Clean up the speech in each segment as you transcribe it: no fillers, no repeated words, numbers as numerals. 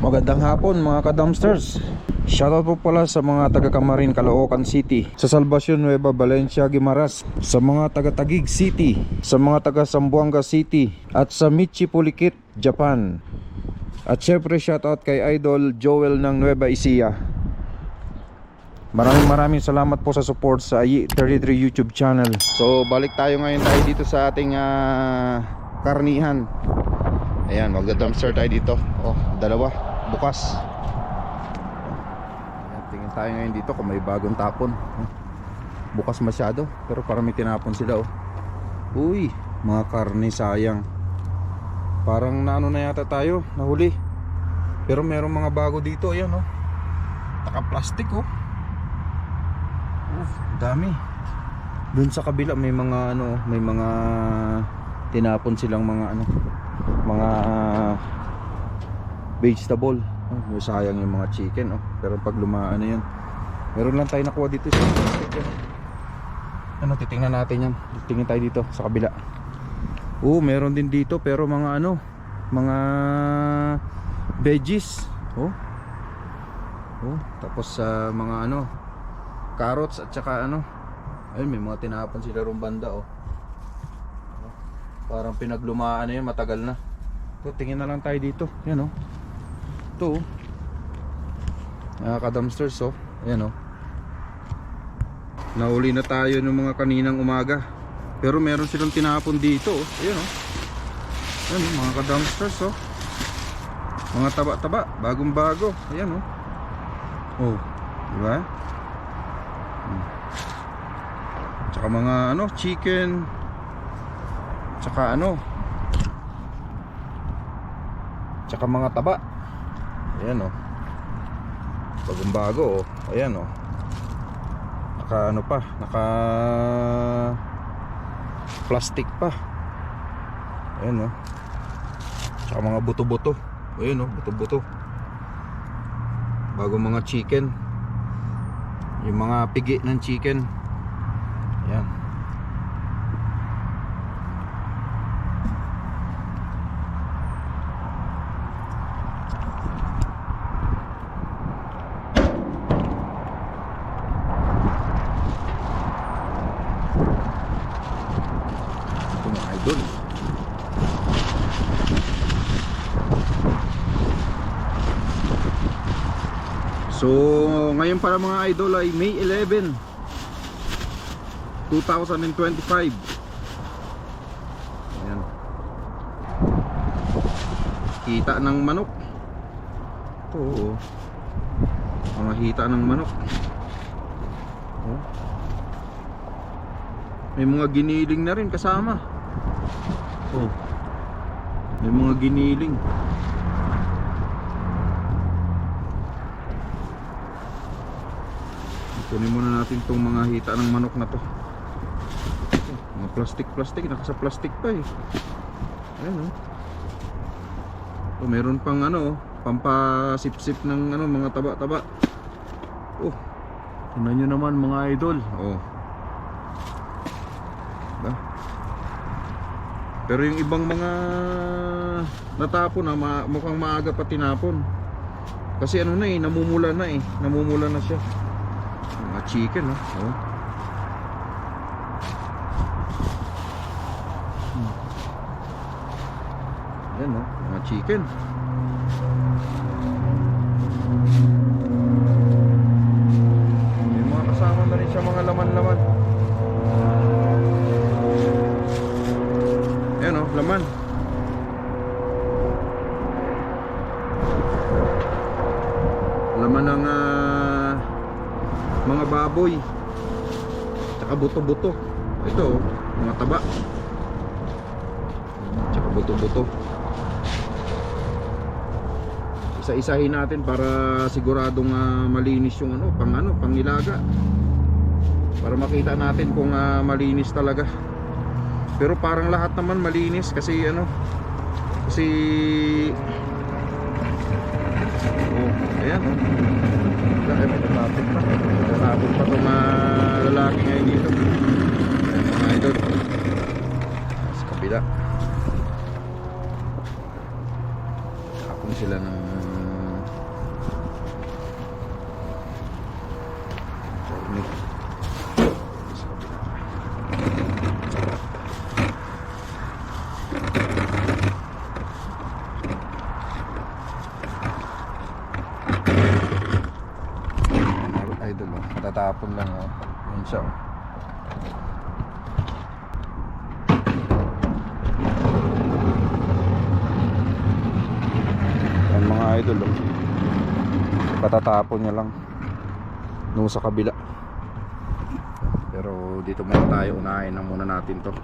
Magandang hapon mga ka-dumpsters. Shoutout po pala sa mga taga Camarin, Caloocan City, sa Salvacion, Nueva Valencia, Guimaras, sa mga taga Taguig City, sa mga taga Zamboanga City, at sa Michi Pulikit, Japan. At syempre shoutout kay Idol Joel ng Nueva Ecija. Maraming salamat po sa support sa i33 YouTube channel. So balik tayo ngayon dito sa ating karnihan. Ayan, magda-dumpster tayo dito. Oh, dalawa bukas. Ayan, tingin tayo ngayon dito kung may bagong tapon. Bukas masyado, pero parang may tinapon sila oh. Uy, mga karne sayang. Parang naano na yata tayo, nahuli. Pero merong mga bago dito, ayan oh. Naka-plastic oh. Dami. Doon sa kabila may mga ano, may mga tinapon silang mga ano, mga vegetable. Oh, sayang yung mga chicken oh. Pero pag lumaan na yan, meron lang tayo nakuha dito sa plastic. Ano, titingnan natin yan. Tingin tayo dito sa kabila. Meron din dito pero mga ano, mga veggies. Tapos sa mga ano, carrots at saka ano, ayun, may mga tinapon sila rong banda oh. Parang pinaglumaan na yun, matagal na. Ito, tingin na lang tayo dito. Yan oh. Ito oh. Nakaka-dumpsters oh. Ayan oh. Nahuli na tayo ng mga kaninang umaga. Pero meron silang tinapon dito oh. Ayan oh. Ayan oh, mga ka-dumpsters oh. Mga taba-taba, bagong bago. Ayan oh. Oh, diba? Tsaka mga ano, chicken. Tsaka ano, tsaka mga taba. Ayan oh. Bagong bago oh. Ayan oh. Naka ano pa, naka plastic pa. Ayan oh. Tsaka mga buto-buto. Ayan oh, buto-buto. Bagong mga chicken. Yung mga pigi ng chicken. Ayan. Ito mga idol. So ngayon para mga idol ay May 11, 2025. Ayan. Kita ng manok. Oo. Mga hita ng manok. Oh. May mga giniling na rin kasama. Oh. May mga giniling. Kunin muna natin itong mga hita ng manok na to. Mga plastic, nakasa plastic pa eh. Ayan oh. So, meron pang ano, pampasip-sip ng ano, mga taba-taba. Oh, tingnan nyo naman mga idol. Oh. Diba? Pero yung ibang mga natapon na mukhang maaga pa tinapon. Kasi ano na eh, namumula na eh. Namumula na siya. Mga chicken oh. Ayan oh, mga chicken. May mga kasama na rin siya, mga laman-laman. Ayan oh, laman. Laman ng mga baboy. Tsaka buto-buto. Ito oh, mga taba. Tsaka buto-buto. Isa-isahin natin para siguradong malinis yung ano, pangilaga. Para makita natin kung malinis talaga. Pero parang lahat naman malinis kasi ano, kasi oh, ayan oh. May natapon pa. Natapon pa itong lalaki ngayon dito. Ayan mga idol. Sa kabila. Tapon sila ng katatapon lang oh. Yun siya oh. Yan mga idol oh. Katatapon niya lang nung sa kabila. Pero dito muna tayo, unahin na muna natin to.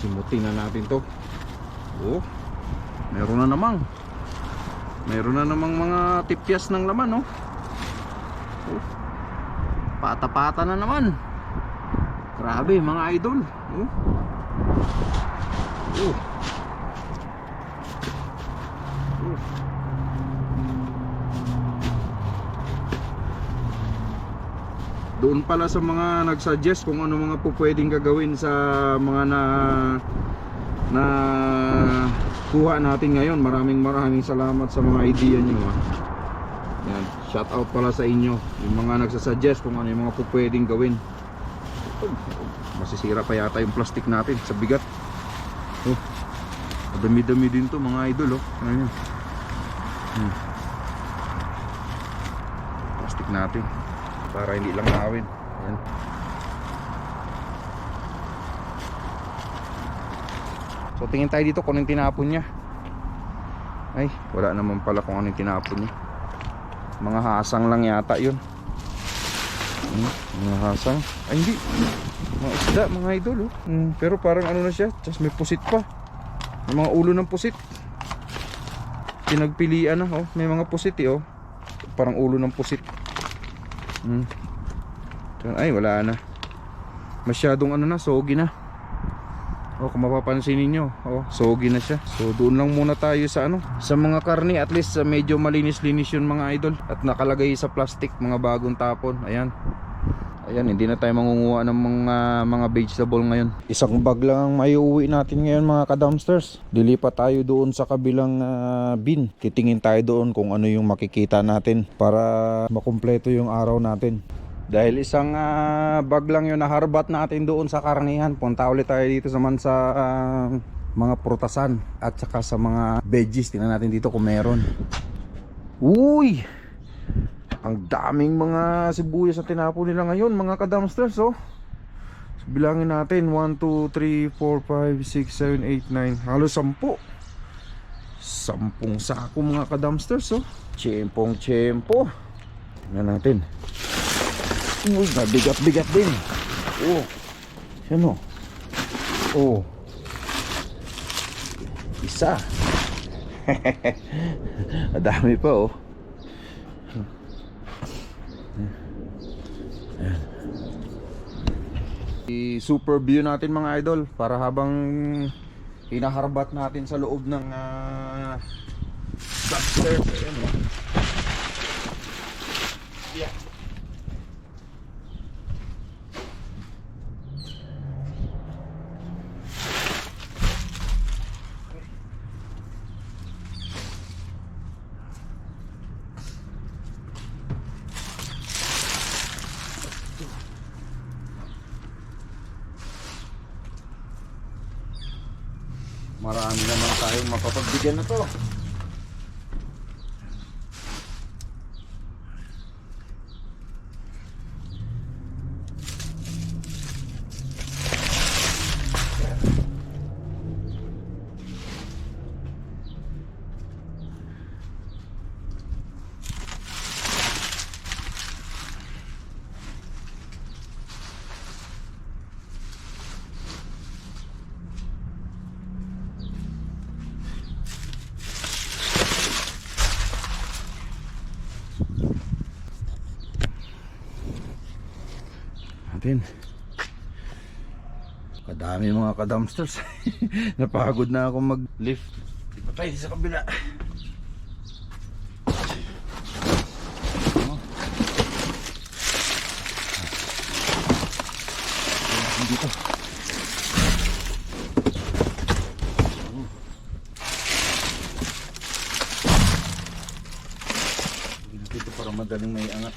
Simutin na natin to. Oh, meron na namang mga tipyas ng laman oh. Oh, pata-pata na naman. Grabe mga idol oh. Oh. Doon pala sa mga nagsuggest kung ano mga po pwedeng gagawin sa mga na kuha natin ngayon. Maraming salamat sa mga idea nyo ha. Yan, shout out pala sa inyo yung mga nagsasuggest kung ano yung mga po pwedeng gawin. Masisira pa yata yung plastic natin sa bigat. Oh, dami-dami din to mga idol oh. Ano yun? Plastic natin para hindi lang awin. Ayan. So tingin tayo dito kung anong tinapon niya. Ay, wala naman pala kung anong tinapon niya. Mga hasang lang yata yun. Mga hasang. Ay hindi, mga isda mga idol oh. Pero parang ano na siya, just may pusit pa. May mga ulo ng pusit. Pinagpilian na oh. May mga pusit eh oh. Parang ulo ng pusit. Ay wala na. Masyadong ano na, sogi na. Oh, kung mapapansin niyo, oh, sogi na siya. So doon lang muna tayo sa ano, sa mga karne, at least medyo malinis-linis yun mga idol. At nakalagay sa plastic, mga bagong tapon. Ayan. Ayan, hindi na tayo mangunguha ng mga vegetable ngayon. Isang bag lang ang maiuwi natin ngayon mga ka-dumpsters. Dilipat tayo doon sa kabilang bin. Titingin tayo doon kung ano yung makikita natin para makumpleto yung araw natin. Dahil isang bag lang yung naharbat natin doon sa karnihan. Punta ulit tayo dito naman sa mga prutasan at saka sa mga veggies. Tingnan natin dito kung meron. Uy! Ang daming mga sibuyas na tinapon nila ngayon mga ka-dumpsters oh. So, bilangin natin 1, 2, 3, 4, 5, 6, 7, 8, 9. Halos 10. 10 sako mga ka-dumpsters oh. Tiyempong. Tingnan natin. Uy, nabigat-bigat din. Oh. Yan oh. Oh. Isa. Madami pa oh. Super view natin mga idol para habang hinaharbat natin sa loob ng dumpster. Ayan o. Yeah. Marami naman tayong mapapagbigyan na to. Kadami mga ka-dumpsters. Napagod na ako mag-lift. Di pa tayo sa kabila. Dito. Dito para madaling may angat.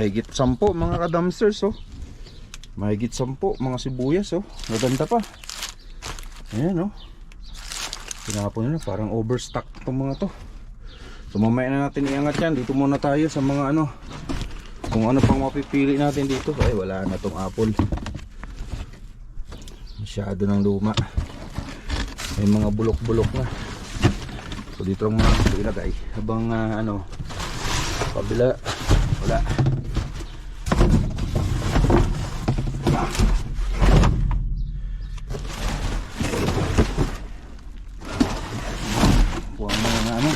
mahigit 10 mga ka-dumpsters oh. Mahigit 10 mga sibuyas oh. Maganda pa. Ayan oh. Pinapon nila, parang overstock itong mga to. So mamaya na natin iangat yan. Dito muna tayo sa mga ano, kung ano pang mapipili natin dito. Ay wala na tong apple, masyado ng luma. May mga bulok-bulok na. So dito lang muna ito ilagay. Habang ano, kabila wala. Buwan mo nga ano.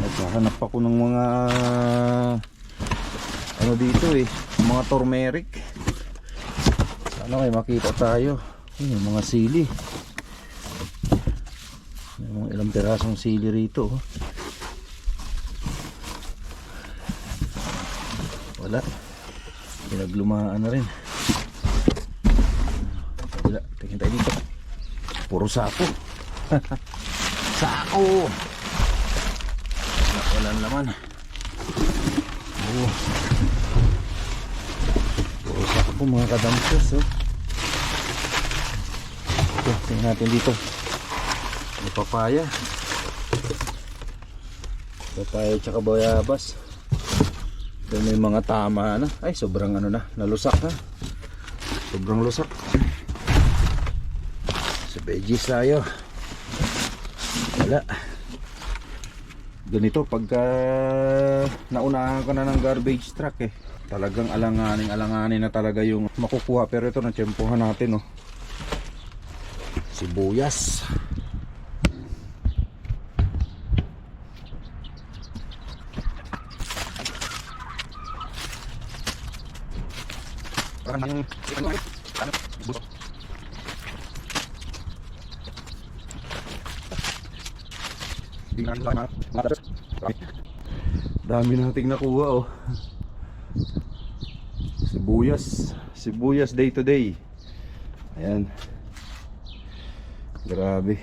Naghahanap ako ng mga ano dito eh, mga turmeric. Sana may makita tayo. Yung mga sili. May mga ilang pirasong sili rito. Wala. Pinaglumaan na rin. Wala. Tingin tayo dito. Puro sako. Sako. Wala naman. Oh. Puro sako mga ka-dumpsters oh. Tingnan natin dito. May papaya. Papaya tsaka bayabas. Ito may mga tama na. Ay sobrang ano na. Nalusak na. Sobrang lusak. Sa veggies tayo. Wala. Ganito pagka naunahan ka na ng garbage truck eh. Talagang alanganin na talaga yung makukuha. Pero ito natsyempohan natin oh. Sibuyas. Dami nating nakuha oh. Sibuyas day to day. Ayan. Grabe.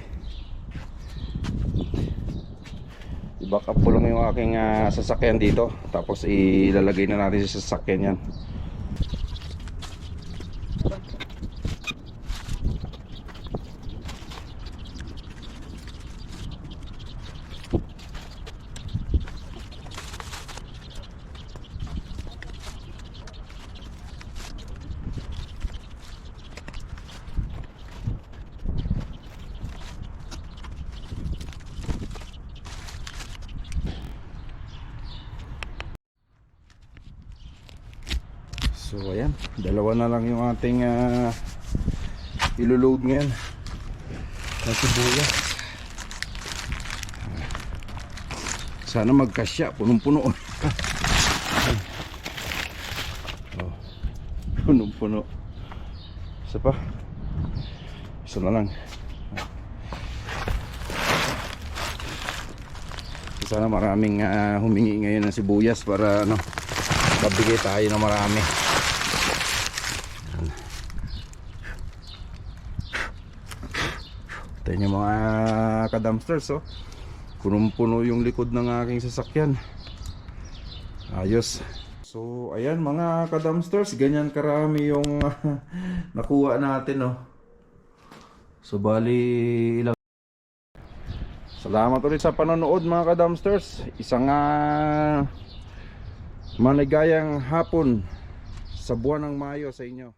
I-back up ko lang yung aking sasakyan dito. Tapos ilalagay na natin sa sasakyan yan. So ayan, dalawa na lang yung ating iloload ngayon na sibuyas. Sana magkasya, punong-puno. Oh, punong-puno. Isa pa. Isa na lang. Sana maraming humingi ngayon ng sibuyas para ano, mabigay tayo ng marami. Ito yung mga ka-dumpsters oh. Punong-puno yung likod ng aking sasakyan. Ayos. So ayan mga ka-dumpsters, ganyan karami yung nakuha natin oh. So bali ilang. Salamat ulit sa panonood mga ka-dumpsters. Isang maligayang hapon sa buwan ng Mayo sa inyo.